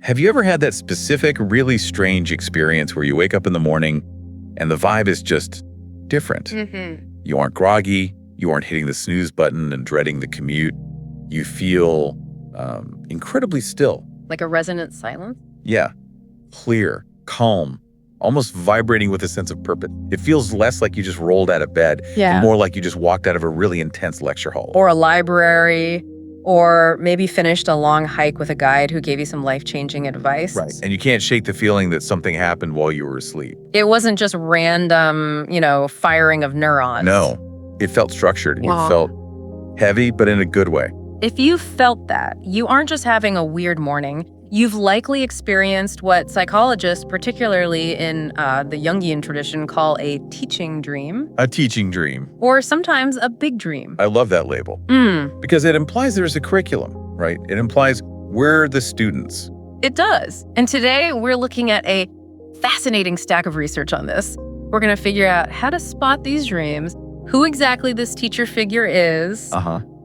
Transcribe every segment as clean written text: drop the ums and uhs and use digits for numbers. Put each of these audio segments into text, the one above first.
Have you ever had that specific, really strange experience where you wake up in the morning and the vibe is just different? You aren't groggy, you aren't hitting the snooze button and dreading the commute. You feel incredibly still. Like a resonant silence? Yeah, clear, calm, almost vibrating with a sense of purpose. It feels less like you just rolled out of bed, and more like you just walked out of a really intense lecture hall. Or a library, or maybe finished a long hike with a guide who gave you some life-changing advice. Right. And you can't shake the feeling that something happened while you were asleep. It wasn't just random, firing of neurons. No, it felt structured. Wow. It felt heavy, but in a good way. If you felt that, you aren't just having a weird morning. You've likely experienced what psychologists, particularly in the Jungian tradition, call a teaching dream. A teaching dream. Or sometimes a big dream. I love that label. Because it implies there's a curriculum, right? It implies we're the students. It does. And today we're looking at a fascinating stack of research on this. We're going to figure out how to spot these dreams, who exactly this teacher figure is,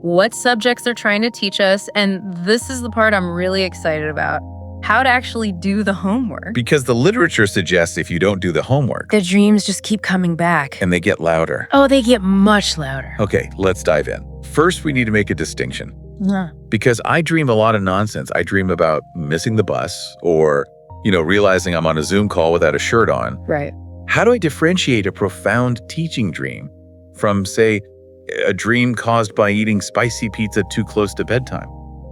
what subjects they're trying to teach us, and this is the part I'm really excited about, how to actually do the homework. Because the literature suggests if you don't do the homework, the dreams just keep coming back. and they get louder. Oh, they get much louder. Okay, let's dive in. First, we need to make a distinction. Because I dream a lot of nonsense. I dream about missing the bus or, realizing I'm on a Zoom call without a shirt on. Right. How do I differentiate a profound teaching dream from, say, a dream caused by eating spicy pizza too close to bedtime?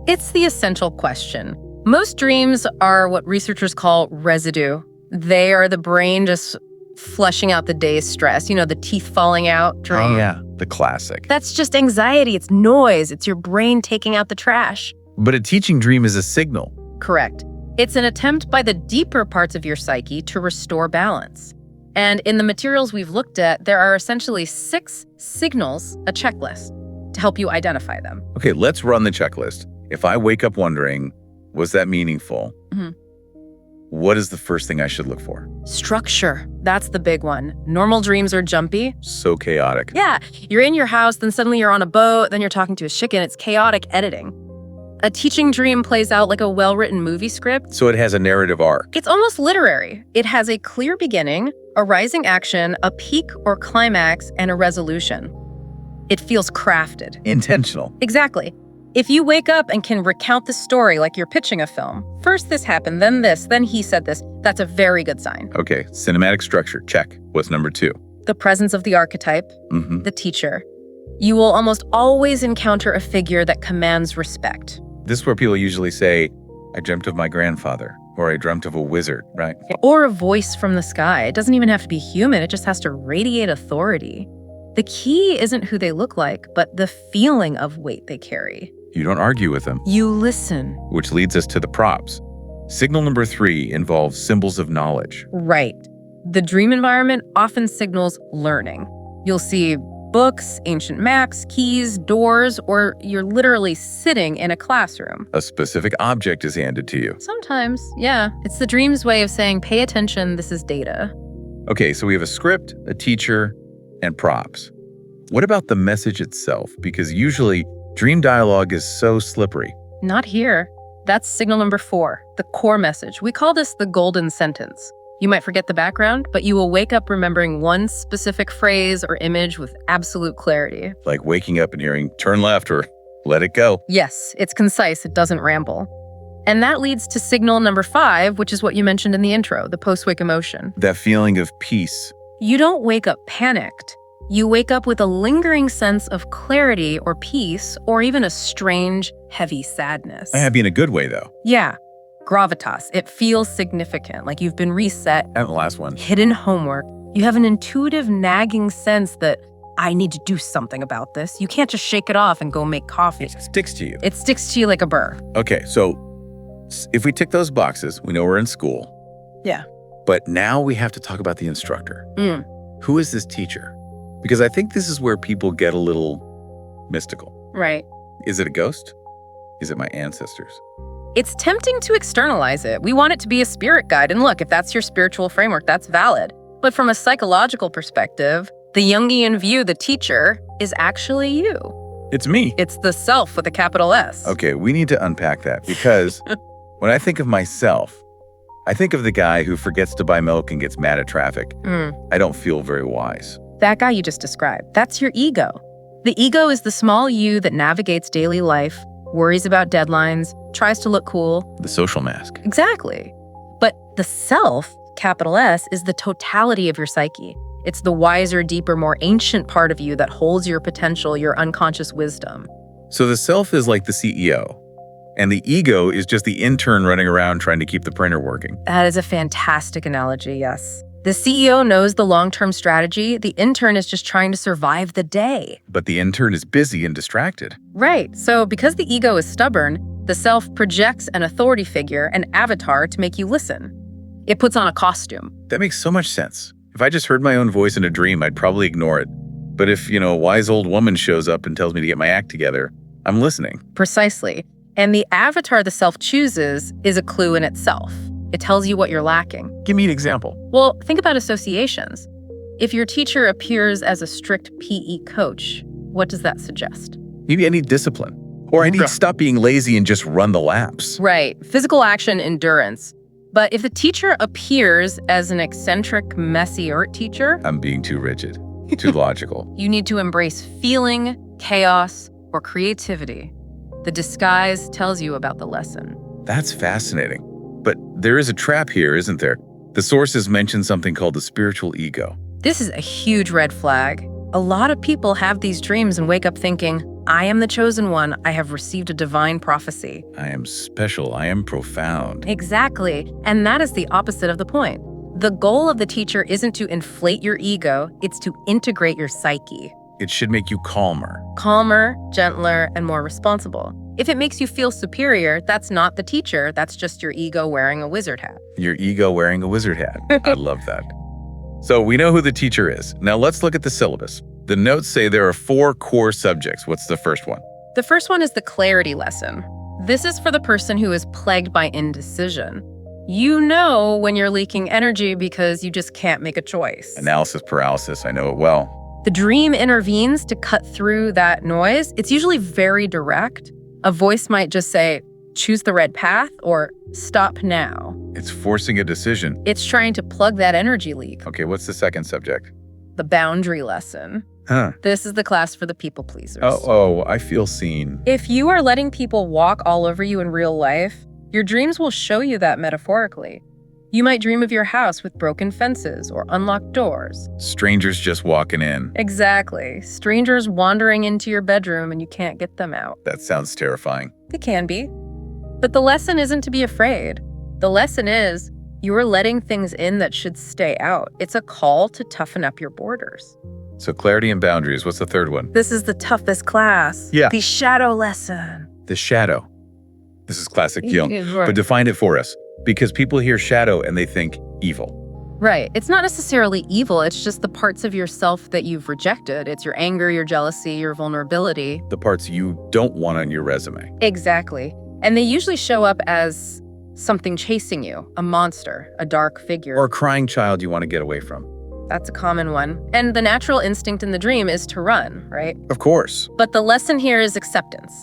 It's the essential question. Most dreams are what researchers call residue. They are the brain just flushing out the day's stress. The teeth falling out dream. Oh, yeah, the classic. That's just anxiety. It's noise. It's your brain taking out the trash. But a teaching dream is a signal. Correct. It's an attempt by the deeper parts of your psyche to restore balance. And in the materials we've looked at, there are essentially 6 signals, a checklist, to help you identify them. Okay, let's run the checklist. If I wake up wondering, was that meaningful? What is the first thing I should look for? Structure. That's the big one. Normal dreams are jumpy. So chaotic. Yeah, you're in your house, then suddenly you're on a boat, then you're talking to a chicken. It's chaotic editing. A teaching dream plays out like a well-written movie script. So it has a narrative arc. It's almost literary. It has a clear beginning, a rising action, a peak or climax, and a resolution. It feels crafted. Intentional. Exactly. If you wake up and can recount the story like you're pitching a film, first this happened, then this, then he said this, that's a very good sign. Okay, cinematic structure, check. What's number 2? The presence of the archetype, the teacher. You will almost always encounter a figure that commands respect. This is where people usually say, I dreamt of my grandfather, or I dreamt of a wizard, right? Or a voice from the sky. It doesn't even have to be human, it just has to radiate authority. The key isn't who they look like, but the feeling of weight they carry. You don't argue with them. You listen. Which leads us to the props. Signal number 3 involves symbols of knowledge. Right. The dream environment often signals learning. You'll see books, ancient maps, keys, doors, or you're literally sitting in a classroom. A specific object is handed to you. Sometimes, yeah. It's the dream's way of saying, pay attention, this is data. Okay, so we have a script, a teacher, and props. What about the message itself? Because usually dream dialogue is so slippery. Not here. That's signal number 4, the core message. We call this the golden sentence. You might forget the background, but you will wake up remembering one specific phrase or image with absolute clarity. Like waking up and hearing, turn left or let it go. Yes, it's concise, it doesn't ramble. And that leads to signal number 5, which is what you mentioned in the intro, the post-wake emotion. That feeling of peace. You don't wake up panicked. You wake up with a lingering sense of clarity or peace, or even a strange, heavy sadness. Happy in a good way, though. Yeah. Gravitas. It feels significant, like you've been reset. And the last one. Hidden homework. You have an intuitive, nagging sense that I need to do something about this. You can't just shake it off and go make coffee. It sticks to you. It sticks to you like a burr. Okay, so if we tick those boxes, we know we're in school. Yeah. But now we have to talk about the instructor. Who is this teacher? Because I think this is where people get a little mystical. Right. Is it a ghost? Is it my ancestors? It's tempting to externalize it. We want it to be a spirit guide. And look, if that's your spiritual framework, that's valid. But from a psychological perspective, the Jungian view, the teacher, is actually you. It's me. It's the self with a capital S. Okay, we need to unpack that because When I think of myself, I think of the guy who forgets to buy milk and gets mad at traffic. I don't feel very wise. That guy you just described, that's your ego. The ego is the small you that navigates daily life, worries about deadlines, tries to look cool. The social mask. Exactly. But the self, capital S, is the totality of your psyche. It's the wiser, deeper, more ancient part of you that holds your potential, your unconscious wisdom. So the self is like the CEO, and the ego is just the intern running around trying to keep the printer working. That is a fantastic analogy, yes. The CEO knows the long-term strategy. The intern is just trying to survive the day. But the intern is busy and distracted. Right. So because the ego is stubborn, the self projects an authority figure, an avatar, to make you listen. It puts on a costume. That makes so much sense. If I just heard my own voice in a dream, I'd probably ignore it. But if, a wise old woman shows up and tells me to get my act together, I'm listening. Precisely. And the avatar the self chooses is a clue in itself. It tells you what you're lacking. Give me an example. Well, think about associations. If your teacher appears as a strict PE coach, what does that suggest? Maybe I need discipline. Or I need to stop being lazy and just run the laps. Right. Physical action, endurance. But if the teacher appears as an eccentric, messy art teacher, I'm being too rigid, too logical. You need to embrace feeling, chaos, or creativity. The disguise tells you about the lesson. That's fascinating. But there is a trap here, isn't there? The sources mention something called the spiritual ego. This is a huge red flag. A lot of people have these dreams and wake up thinking, I am the chosen one. I have received a divine prophecy. I am special. I am profound. Exactly. And that is the opposite of the point. The goal of the teacher isn't to inflate your ego, it's to integrate your psyche. It should make you calmer. Calmer, gentler, and more responsible. If it makes you feel superior, that's not the teacher, that's just your ego wearing a wizard hat. Your ego wearing a wizard hat. I love that. So we know who the teacher is. Now let's look at the syllabus. The notes say there are 4 core subjects. What's the first one? The first one is the clarity lesson. This is for the person who is plagued by indecision. You know when you're leaking energy because you just can't make a choice. Analysis paralysis. I know it well. The dream intervenes to cut through that noise. It's usually very direct. A voice might just say, choose the red path or stop now. It's forcing a decision. It's trying to plug that energy leak. Okay, what's the second subject? The boundary lesson. This is the class for the people pleasers. Oh, I feel seen. If you are letting people walk all over you in real life, your dreams will show you that metaphorically. You might dream of your house with broken fences or unlocked doors. Strangers just walking in. Exactly. Strangers wandering into your bedroom and you can't get them out. That sounds terrifying. It can be. But the lesson isn't to be afraid. The lesson is you are letting things in that should stay out. It's a call to toughen up your borders. So clarity and boundaries. What's the third one? This is the toughest class. Yeah. The shadow lesson. The shadow. This is classic Jung. But define it for us. Because people hear shadow and they think evil. Right. It's not necessarily evil. It's just the parts of yourself that you've rejected. It's your anger, your jealousy, your vulnerability. The parts you don't want on your resume. Exactly. And they usually show up as something chasing you, a monster, a dark figure. Or a crying child you want to get away from. That's a common one. And the natural instinct in the dream is to run, right? Of course. But the lesson here is acceptance.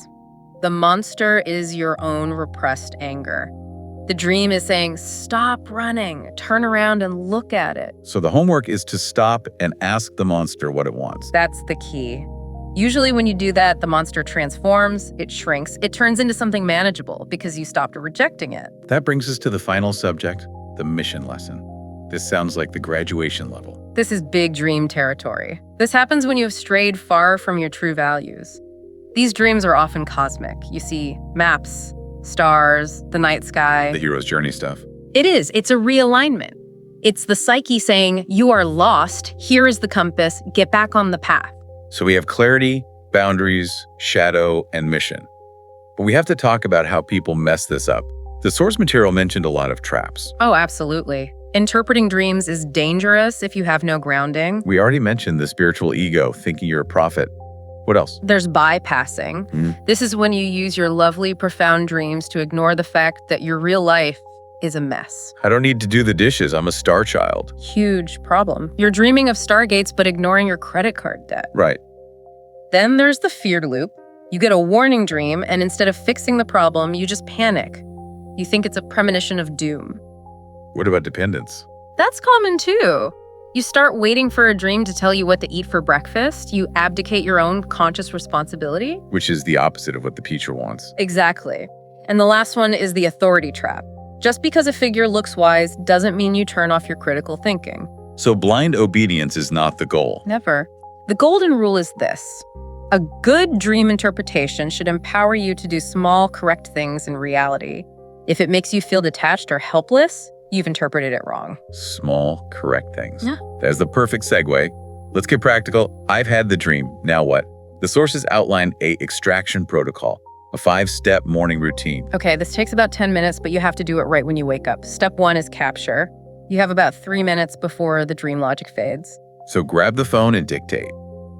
The monster is your own repressed anger. The dream is saying, stop running, turn around and look at it. So the homework is to stop and ask the monster what it wants. That's the key. Usually when you do that, the monster transforms, it shrinks, it turns into something manageable because you stopped rejecting it. That brings us to the final subject, the mission lesson. This sounds like the graduation level. This is big dream territory. This happens when you have strayed far from your true values. These dreams are often cosmic. You see maps, stars, the night sky. The hero's journey stuff. It is. It's a realignment. It's the psyche saying, you are lost. Here is the compass. Get back on the path. So we have clarity, boundaries, shadow, and mission. But we have to talk about how people mess this up. The source material mentioned a lot of traps. Oh, absolutely. Interpreting dreams is dangerous if you have no grounding. We already mentioned the spiritual ego, thinking you're a prophet. What else? There's bypassing. This is when you use your lovely, profound dreams to ignore the fact that your real life is a mess. I don't need to do the dishes. I'm a star child. Huge problem. You're dreaming of stargates, but ignoring your credit card debt. Right. Then there's the fear loop. You get a warning dream, and instead of fixing the problem, you just panic. You think it's a premonition of doom. What about dependence? That's common too. You start waiting for a dream to tell you what to eat for breakfast. You abdicate your own conscious responsibility. Which is the opposite of what the teacher wants. Exactly. And the last one is the authority trap. Just because a figure looks wise doesn't mean you turn off your critical thinking. So blind obedience is not the goal. Never. The golden rule is this. A good dream interpretation should empower you to do small, correct things in reality. If it makes you feel detached or helpless, you've interpreted it wrong. Small, correct things. Yeah. That's the perfect segue. Let's get practical. I've had the dream. Now what? The sources outline a extraction protocol, a 5-step morning routine. Okay, this takes about 10 minutes, but you have to do it right when you wake up. Step 1 is capture. You have about 3 minutes before the dream logic fades. So grab the phone and dictate.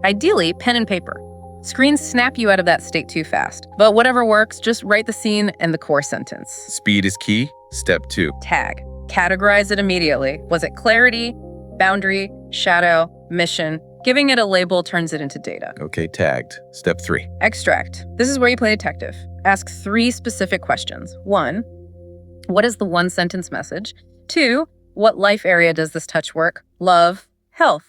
Ideally, pen and paper. Screens snap you out of that state too fast. But whatever works, just write the scene and the core sentence. Speed is key. Step 2. Tag. Categorize it immediately. Was it clarity, boundary, shadow, mission? Giving it a label turns it into data. Okay, tagged. Step 3. Extract. This is where you play detective. Ask 3 specific questions. 1, what is the one-sentence message? 2, what life area does this touch work? Love, health.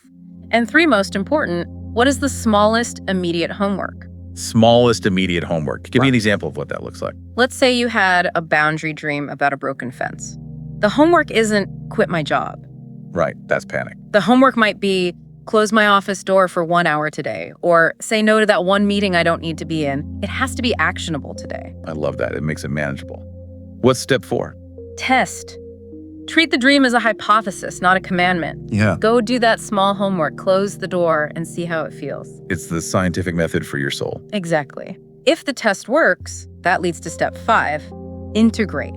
And 3, most important, what is the smallest immediate homework? Smallest immediate homework. Give me an example of what that looks like. Let's say you had a boundary dream about a broken fence. The homework isn't quit my job. Right, that's panic. The homework might be close my office door for 1 hour today, or say no to that one meeting I don't need to be in. It has to be actionable today. I love that. It makes it manageable. What's step 4? Test. Treat the dream as a hypothesis, not a commandment. Yeah. Go do that small homework, close the door, and see how it feels. It's the scientific method for your soul. Exactly. If the test works, that leads to step 5, integrate.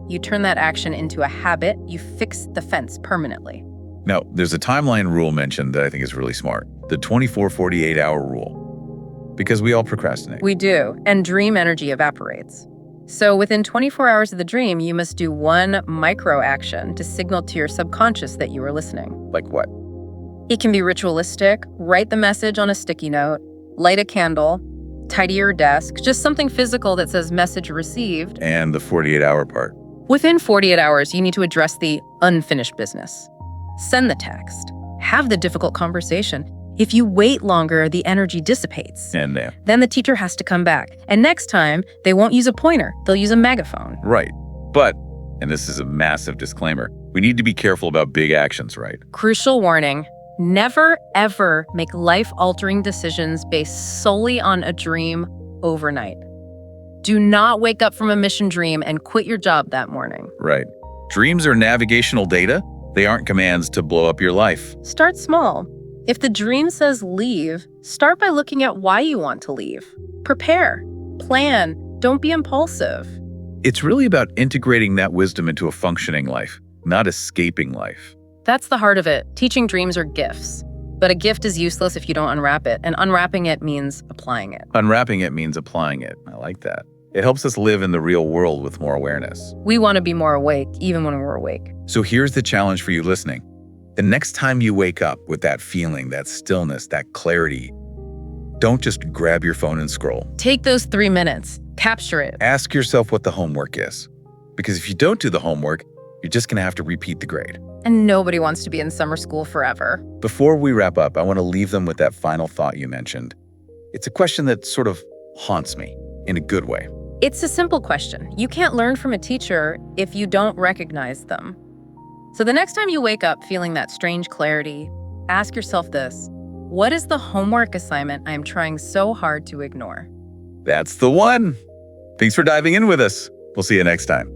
You turn that action into a habit. You fix the fence permanently. Now, there's a timeline rule mentioned that I think is really smart. The 24-48 hour rule. Because we all procrastinate. We do, and dream energy evaporates. So within 24 hours of the dream, you must do one micro action to signal to your subconscious that you were listening. Like what? It can be ritualistic, write the message on a sticky note, light a candle, tidy your desk, just something physical that says message received. And the 48-hour part. Within 48 hours, you need to address the unfinished business. Send the text. Have the difficult conversation. If you wait longer, the energy dissipates. And then the teacher has to come back. And next time, they won't use a pointer. They'll use a megaphone. Right. But, and this is a massive disclaimer, we need to be careful about big actions, right? Crucial warning. Never, ever make life-altering decisions based solely on a dream overnight. Do not wake up from a mission dream and quit your job that morning. Right. Dreams are navigational data. They aren't commands to blow up your life. Start small. If the dream says leave, start by looking at why you want to leave. Prepare. Plan. Don't be impulsive. It's really about integrating that wisdom into a functioning life, not escaping life. That's the heart of it. Teaching dreams are gifts. But a gift is useless if you don't unwrap it, and unwrapping it means applying it. Unwrapping it means applying it. I like that. It helps us live in the real world with more awareness. We want to be more awake, even when we're awake. So here's the challenge for you listening. The next time you wake up with that feeling, that stillness, that clarity, don't just grab your phone and scroll. Take those 3 minutes. Capture it. Ask yourself what the homework is. Because if you don't do the homework, you're just going to have to repeat the grade. And nobody wants to be in summer school forever. Before we wrap up, I want to leave them with that final thought you mentioned. It's a question that sort of haunts me in a good way. It's a simple question. You can't learn from a teacher if you don't recognize them. So the next time you wake up feeling that strange clarity, ask yourself this: what is the homework assignment I am trying so hard to ignore? That's the one. Thanks for diving in with us. We'll see you next time.